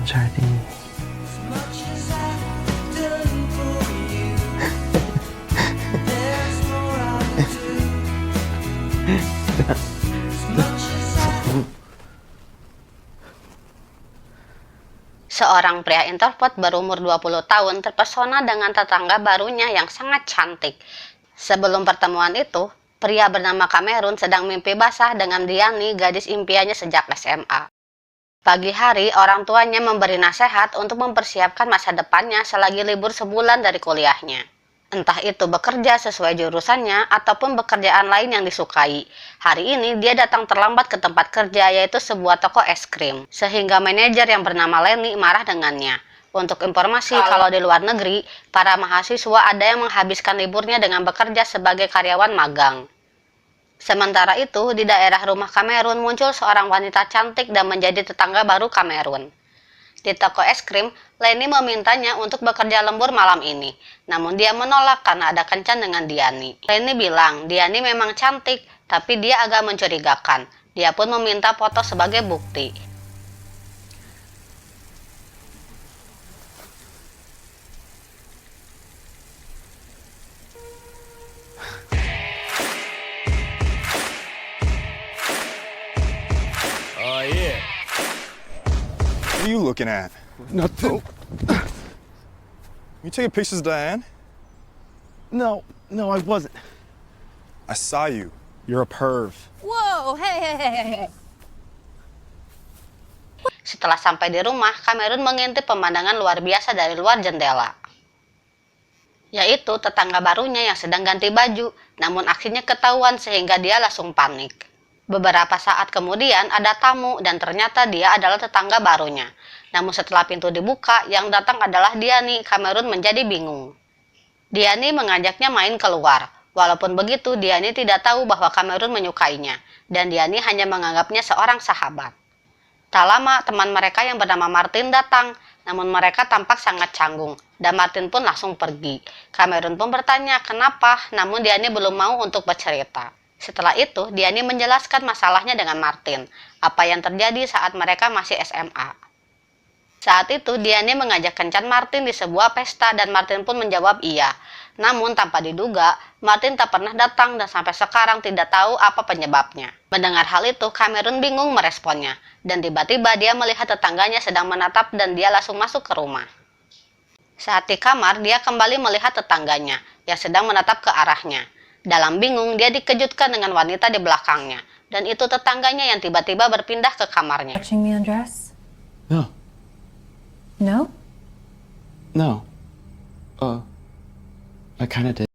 jadi. Seorang pria introvert berumur 20 tahun terpesona dengan tetangga barunya yang sangat cantik. Sebelum pertemuan itu, pria bernama Cameron sedang mimpi basah dengan Diani, gadis impiannya sejak SMA. Pagi hari, orang tuanya memberi nasihat untuk mempersiapkan masa depannya selagi libur sebulan dari kuliahnya. Entah itu bekerja sesuai jurusannya ataupun pekerjaan lain yang disukai. Hari ini dia datang terlambat ke tempat kerja, yaitu sebuah toko es krim. Sehingga manajer yang bernama Lenny marah dengannya. Untuk informasi, kalau di luar negeri, para mahasiswa ada yang menghabiskan liburnya dengan bekerja sebagai karyawan magang. Sementara itu, di daerah rumah Cameron muncul seorang wanita cantik dan menjadi tetangga baru Cameron. Di toko es krim, Lenny memintanya untuk bekerja lembur malam ini. Namun dia menolak karena ada kencan dengan Diani. Lenny bilang Diani memang cantik, tapi dia agak mencurigakan. Dia pun meminta foto sebagai bukti. Oh, yeah. What are you looking at? Nothing. You taking pictures of Diane? No, I wasn't. I saw you. You're a perv. Whoa, hey. Setelah sampai di rumah, Cameron mengintip pemandangan luar biasa dari luar jendela. Yaitu tetangga barunya yang sedang ganti baju, namun aksinya ketahuan sehingga dia langsung panik. Beberapa saat kemudian ada tamu dan ternyata dia adalah tetangga barunya. Namun setelah pintu dibuka, yang datang adalah Diani. Cameron menjadi bingung. Diani mengajaknya main keluar. Walaupun begitu, Diani tidak tahu bahwa Cameron menyukainya, dan Diani hanya menganggapnya seorang sahabat. Tak lama, teman mereka yang bernama Martin datang, namun mereka tampak sangat canggung, dan Martin pun langsung pergi. Cameron pun bertanya kenapa, namun Diani belum mau untuk bercerita. Setelah itu, Diani menjelaskan masalahnya dengan Martin, apa yang terjadi saat mereka masih SMA. Saat itu, Diani mengajak kencan Martin di sebuah pesta dan Martin pun menjawab iya. Namun tanpa diduga, Martin tak pernah datang dan sampai sekarang tidak tahu apa penyebabnya. Mendengar hal itu, Cameron bingung meresponnya. Dan tiba-tiba dia melihat tetangganya sedang menatap dan dia langsung masuk ke rumah. Saat di kamar, dia kembali melihat tetangganya yang sedang menatap ke arahnya. Dalam bingung, dia dikejutkan dengan wanita di belakangnya. Dan itu tetangganya yang tiba-tiba berpindah ke kamarnya. Watching me undress? No. No? No. I kinda did.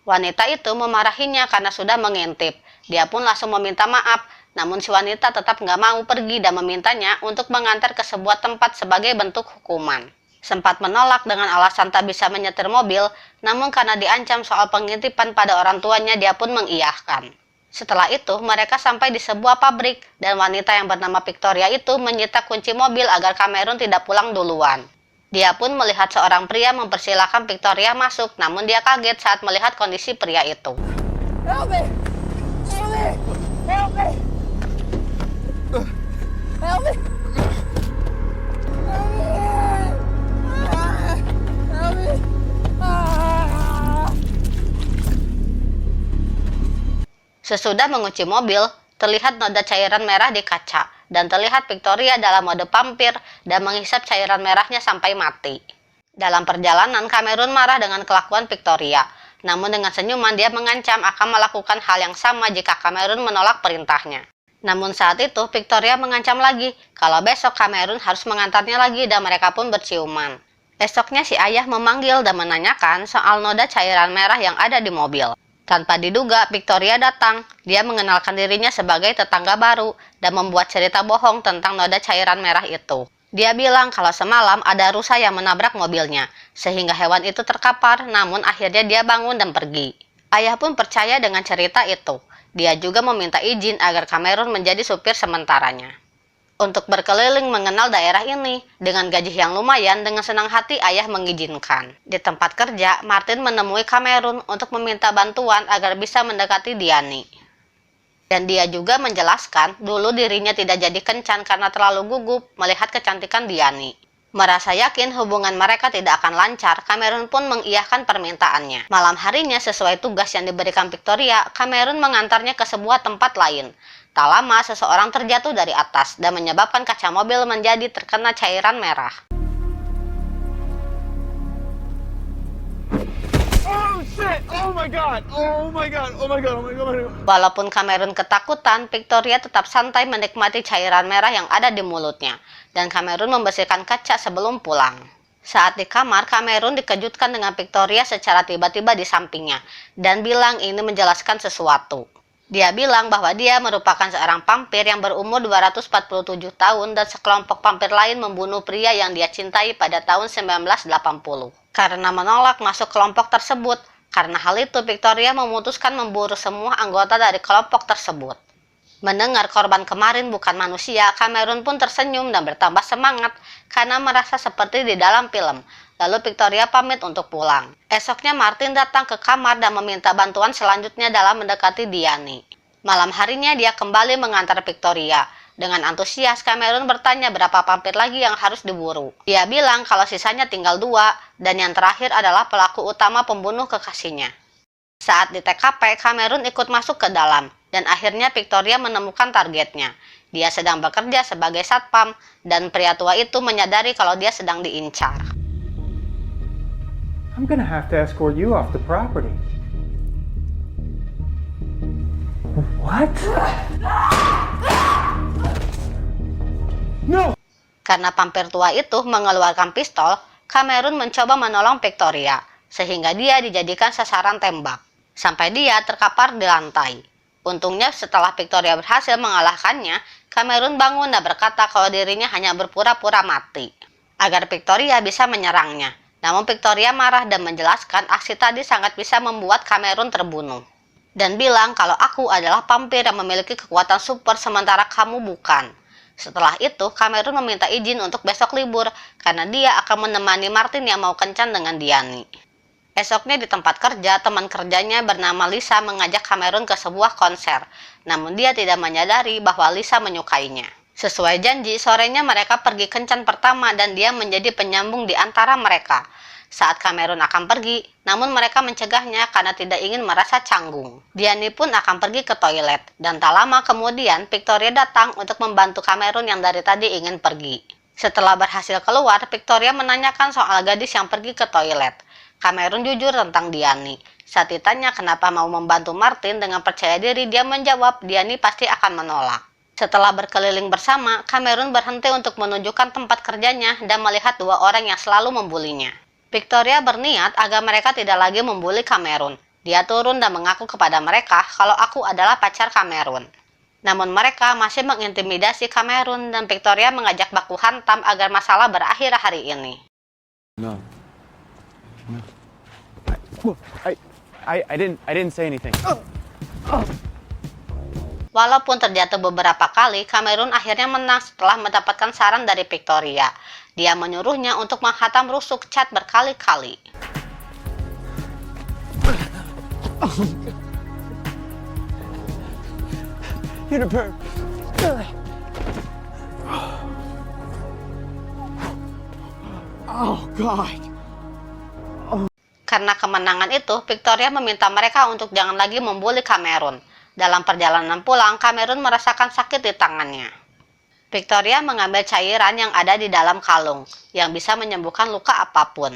Wanita itu memarahinya karena sudah mengintip. Dia pun langsung meminta maaf. Namun si wanita tetap nggak mau pergi dan memintanya untuk mengantar ke sebuah tempat sebagai bentuk hukuman. Sempat menolak dengan alasan tak bisa menyetir mobil, namun karena diancam soal pengintipan pada orang tuanya, dia pun mengiyahkan. Setelah itu, mereka sampai di sebuah pabrik, dan wanita yang bernama Victoria itu menyita kunci mobil agar Cameron tidak pulang duluan. Dia pun melihat seorang pria mempersilahkan Victoria masuk, namun dia kaget saat melihat kondisi pria itu. Help me! Help me! Help me! Help me! Sesudah mengunci mobil, terlihat noda cairan merah di kaca, dan terlihat Victoria dalam mode vampir dan menghisap cairan merahnya sampai mati. Dalam perjalanan, Cameron marah dengan kelakuan Victoria, namun dengan senyuman dia mengancam akan melakukan hal yang sama jika Cameron menolak perintahnya. Namun saat itu, Victoria mengancam lagi kalau besok Cameron harus mengantarnya lagi dan mereka pun berciuman. Esoknya si ayah memanggil dan menanyakan soal noda cairan merah yang ada di mobil. Tanpa diduga, Victoria datang. Dia mengenalkan dirinya sebagai tetangga baru dan membuat cerita bohong tentang noda cairan merah itu. Dia bilang kalau semalam ada rusa yang menabrak mobilnya, sehingga hewan itu terkapar, namun akhirnya dia bangun dan pergi. Ayah pun percaya dengan cerita itu. Dia juga meminta izin agar Cameron menjadi supir sementaranya. Untuk berkeliling mengenal daerah ini, dengan gaji yang lumayan, dengan senang hati ayah mengizinkan. Di tempat kerja, Martin menemui Cameron untuk meminta bantuan agar bisa mendekati Diani. Dan dia juga menjelaskan dulu dirinya tidak jadi kencan karena terlalu gugup melihat kecantikan Diani. Merasa yakin hubungan mereka tidak akan lancar, Cameron pun mengiyakan permintaannya. Malam harinya sesuai tugas yang diberikan Victoria, Cameron mengantarnya ke sebuah tempat lain. Tak lama seseorang terjatuh dari atas dan menyebabkan kaca mobil menjadi terkena cairan merah. Oh shit! Oh my god! Oh my god! Oh my god! Oh my god! Oh my god! Walaupun Cameron ketakutan, Victoria tetap santai menikmati cairan merah yang ada di mulutnya. Dan Cameron membersihkan kaca sebelum pulang. Saat di kamar, Cameron dikejutkan dengan Victoria secara tiba-tiba di sampingnya. Dan bilang ini menjelaskan sesuatu. Dia bilang bahwa dia merupakan seorang vampir yang berumur 247 tahun dan sekelompok vampir lain membunuh pria yang dia cintai pada tahun 1980. Karena menolak masuk kelompok tersebut, karena hal itu Victoria memutuskan memburu semua anggota dari kelompok tersebut. Mendengar korban kemarin bukan manusia, Cameron pun tersenyum dan bertambah semangat karena merasa seperti di dalam film. Lalu Victoria pamit untuk pulang. Esoknya Martin datang ke kamar dan meminta bantuan selanjutnya dalam mendekati Diani. Malam harinya dia kembali mengantar Victoria. Dengan antusias, Cameron bertanya berapa vampir lagi yang harus diburu. Dia bilang kalau sisanya tinggal 2, dan yang terakhir adalah pelaku utama pembunuh kekasihnya. Saat di TKP, Cameron ikut masuk ke dalam, dan akhirnya Victoria menemukan targetnya. Dia sedang bekerja sebagai satpam, dan pria tua itu menyadari kalau dia sedang diincar. I'm gonna have to escort you off the property. What? No! Karena vampir tua itu mengeluarkan pistol, Cameron mencoba menolong Victoria, sehingga dia dijadikan sasaran tembak, sampai dia terkapar di lantai. Untungnya setelah Victoria berhasil mengalahkannya, Cameron bangun dan berkata kalau dirinya hanya berpura-pura mati, agar Victoria bisa menyerangnya. Namun Victoria marah dan menjelaskan aksi tadi sangat bisa membuat Cameron terbunuh. Dan bilang kalau aku adalah vampir yang memiliki kekuatan super sementara kamu bukan. Setelah itu, Cameron meminta izin untuk besok libur karena dia akan menemani Martin yang mau kencan dengan Diani. Esoknya di tempat kerja, teman kerjanya bernama Lisa mengajak Cameron ke sebuah konser. Namun dia tidak menyadari bahwa Lisa menyukainya. Sesuai janji, sorenya mereka pergi kencan pertama dan dia menjadi penyambung di antara mereka. Saat Cameron akan pergi, namun mereka mencegahnya karena tidak ingin merasa canggung. Diani pun akan pergi ke toilet, dan tak lama kemudian Victoria datang untuk membantu Cameron yang dari tadi ingin pergi. Setelah berhasil keluar, Victoria menanyakan soal gadis yang pergi ke toilet. Cameron jujur tentang Diani. Saat ditanya kenapa mau membantu Martin dengan percaya diri, dia menjawab Diani pasti akan menolak. Setelah berkeliling bersama, Cameron berhenti untuk menunjukkan tempat kerjanya dan melihat 2 orang yang selalu membulinya. Victoria berniat agar mereka tidak lagi membuli Cameron. Dia turun dan mengaku kepada mereka kalau aku adalah pacar Cameron. Namun mereka masih mengintimidasi Cameron dan Victoria mengajak baku hantam agar masalah berakhir hari ini. No. No. I didn't say anything. Walaupun terjatuh beberapa kali, Cameron akhirnya menang setelah mendapatkan saran dari Victoria. Dia menyuruhnya untuk menghantam rusuk cat berkali-kali. You're the perp. Oh God. Karena kemenangan itu, Victoria meminta mereka untuk jangan lagi membuli Cameron. Dalam perjalanan pulang, Cameron merasakan sakit di tangannya. Victoria mengambil cairan yang ada di dalam kalung, yang bisa menyembuhkan luka apapun.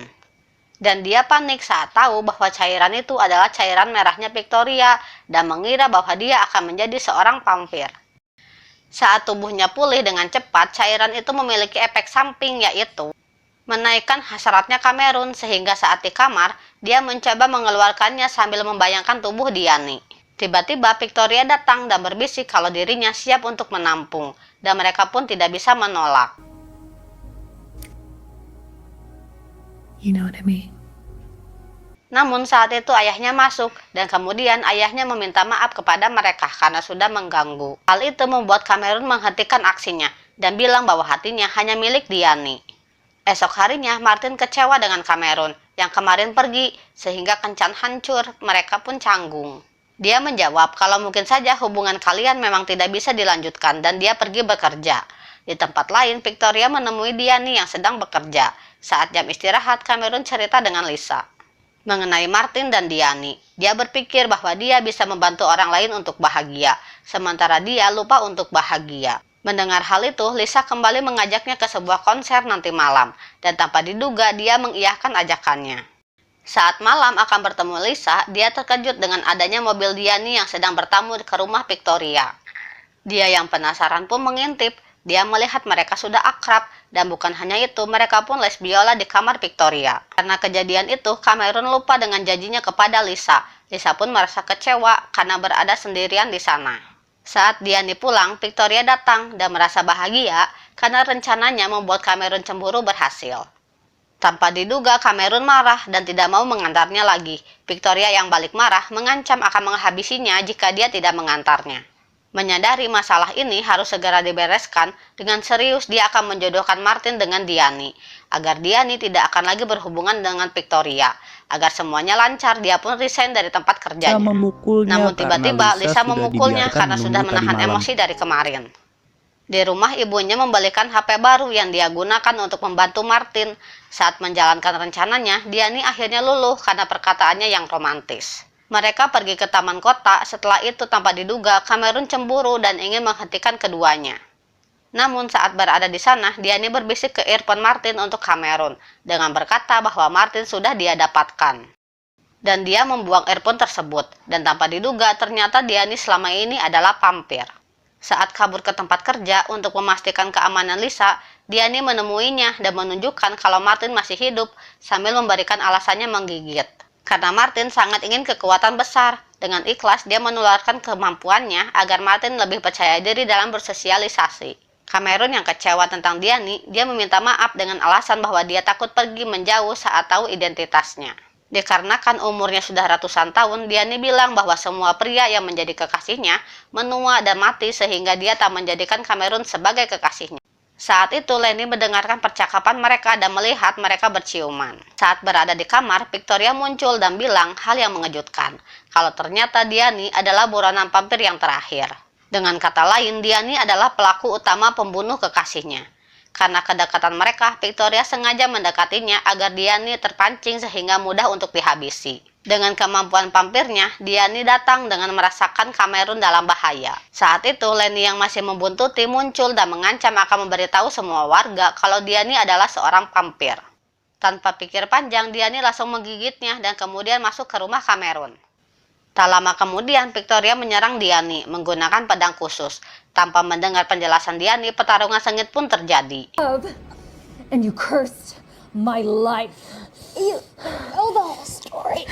Dan dia panik saat tahu bahwa cairan itu adalah cairan merahnya Victoria, dan mengira bahwa dia akan menjadi seorang vampir. Saat tubuhnya pulih dengan cepat, cairan itu memiliki efek samping, yaitu menaikkan hasratnya Cameron, sehingga saat di kamar, dia mencoba mengeluarkannya sambil membayangkan tubuh Diani. Tiba-tiba Victoria datang dan berbisik kalau dirinya siap untuk menampung, dan mereka pun tidak bisa menolak. You know what I mean? Namun saat itu ayahnya masuk, dan kemudian ayahnya meminta maaf kepada mereka karena sudah mengganggu. Hal itu membuat Cameron menghentikan aksinya, dan bilang bahwa hatinya hanya milik Diani. Esok harinya, Martin kecewa dengan Cameron, yang kemarin pergi, sehingga kencan hancur, mereka pun canggung. Dia menjawab kalau mungkin saja hubungan kalian memang tidak bisa dilanjutkan dan dia pergi bekerja. Di tempat lain, Victoria menemui Diani yang sedang bekerja. Saat jam istirahat, Cameron cerita dengan Lisa mengenai Martin dan Diani. Dia berpikir bahwa dia bisa membantu orang lain untuk bahagia, sementara dia lupa untuk bahagia. Mendengar hal itu, Lisa kembali mengajaknya ke sebuah konser nanti malam, dan tanpa diduga dia mengiyakan ajakannya. Saat malam akan bertemu Lisa, dia terkejut dengan adanya mobil Diani yang sedang bertamu ke rumah Victoria. Dia yang penasaran pun mengintip. Dia melihat mereka sudah akrab, dan bukan hanya itu, mereka pun les biola di kamar Victoria. Karena kejadian itu, Cameron lupa dengan janjinya kepada Lisa. Lisa pun merasa kecewa karena berada sendirian di sana. Saat Diani pulang, Victoria datang dan merasa bahagia karena rencananya membuat Cameron cemburu berhasil. Tanpa diduga, Cameron marah dan tidak mau mengantarnya lagi. Victoria yang balik marah mengancam akan menghabisinya jika dia tidak mengantarnya. Menyadari masalah ini harus segera dibereskan, dengan serius dia akan menjodohkan Martin dengan Diani, agar Diani tidak akan lagi berhubungan dengan Victoria. Agar semuanya lancar, dia pun resign dari tempat kerjanya. Namun tiba-tiba Lisa memukulnya karena sudah menahan emosi dari kemarin. Di rumah, ibunya membelikan HP baru yang dia gunakan untuk membantu Martin. Saat menjalankan rencananya, Diani akhirnya luluh karena perkataannya yang romantis. Mereka pergi ke taman kota. Setelah itu, tanpa diduga, Cameron cemburu dan ingin menghentikan keduanya. Namun saat berada di sana, Diani berbisik ke earphone Martin untuk Cameron dengan berkata bahwa Martin sudah dia dapatkan. Dan dia membuang earphone tersebut, dan tanpa diduga ternyata Diani selama ini adalah vampir. Saat kabur ke tempat kerja untuk memastikan keamanan Lisa, Diani menemuinya dan menunjukkan kalau Martin masih hidup sambil memberikan alasannya menggigit. Karena Martin sangat ingin kekuatan besar, dengan ikhlas dia menularkan kemampuannya agar Martin lebih percaya diri dalam bersosialisasi. Cameron yang kecewa tentang Diani, dia meminta maaf dengan alasan bahwa dia takut pergi menjauh saat tahu identitasnya. Dikarenakan umurnya sudah ratusan tahun, Diani bilang bahwa semua pria yang menjadi kekasihnya menua dan mati sehingga dia tak menjadikan Cameron sebagai kekasihnya. Saat itu Lenny mendengarkan percakapan mereka dan melihat mereka berciuman. Saat berada di kamar, Victoria muncul dan bilang hal yang mengejutkan, kalau ternyata Diani adalah buronan vampir yang terakhir. Dengan kata lain, Diani adalah pelaku utama pembunuh kekasihnya. Karena kedekatan mereka, Victoria sengaja mendekatinya agar Diani terpancing sehingga mudah untuk dihabisi. Dengan kemampuan vampirnya, Diani datang dengan merasakan Cameron dalam bahaya. Saat itu, Lenny yang masih membuntuti muncul dan mengancam akan memberitahu semua warga kalau Diani adalah seorang vampir. Tanpa pikir panjang, Diani langsung menggigitnya dan kemudian masuk ke rumah Cameron. Tak lama kemudian, Victoria menyerang Diani menggunakan pedang khusus. Tanpa mendengar penjelasan Diani, pertarungan sengit pun terjadi. And you cursed my life. You know the whole story.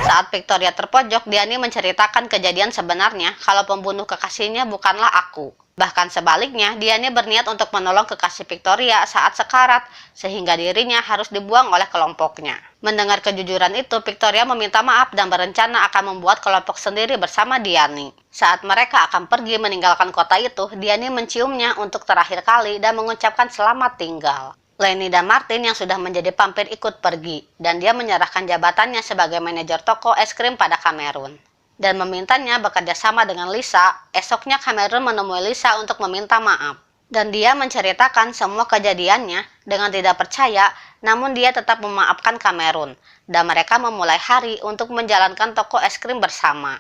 Saat Victoria terpojok, Diani menceritakan kejadian sebenarnya kalau pembunuh kekasihnya bukanlah aku. Bahkan sebaliknya, Diani berniat untuk menolong kekasih Victoria saat sekarat, sehingga dirinya harus dibuang oleh kelompoknya. Mendengar kejujuran itu, Victoria meminta maaf dan berencana akan membuat kelompok sendiri bersama Diani. Saat mereka akan pergi meninggalkan kota itu, Diani menciumnya untuk terakhir kali dan mengucapkan selamat tinggal. Lenny dan Martin yang sudah menjadi vampir ikut pergi, dan dia menyerahkan jabatannya sebagai manajer toko es krim pada Cameron. Dan memintanya bekerja sama dengan Lisa. Esoknya Cameron menemui Lisa untuk meminta maaf. Dan dia menceritakan semua kejadiannya dengan tidak percaya, namun dia tetap memaafkan Cameron. Dan mereka memulai hari untuk menjalankan toko es krim bersama.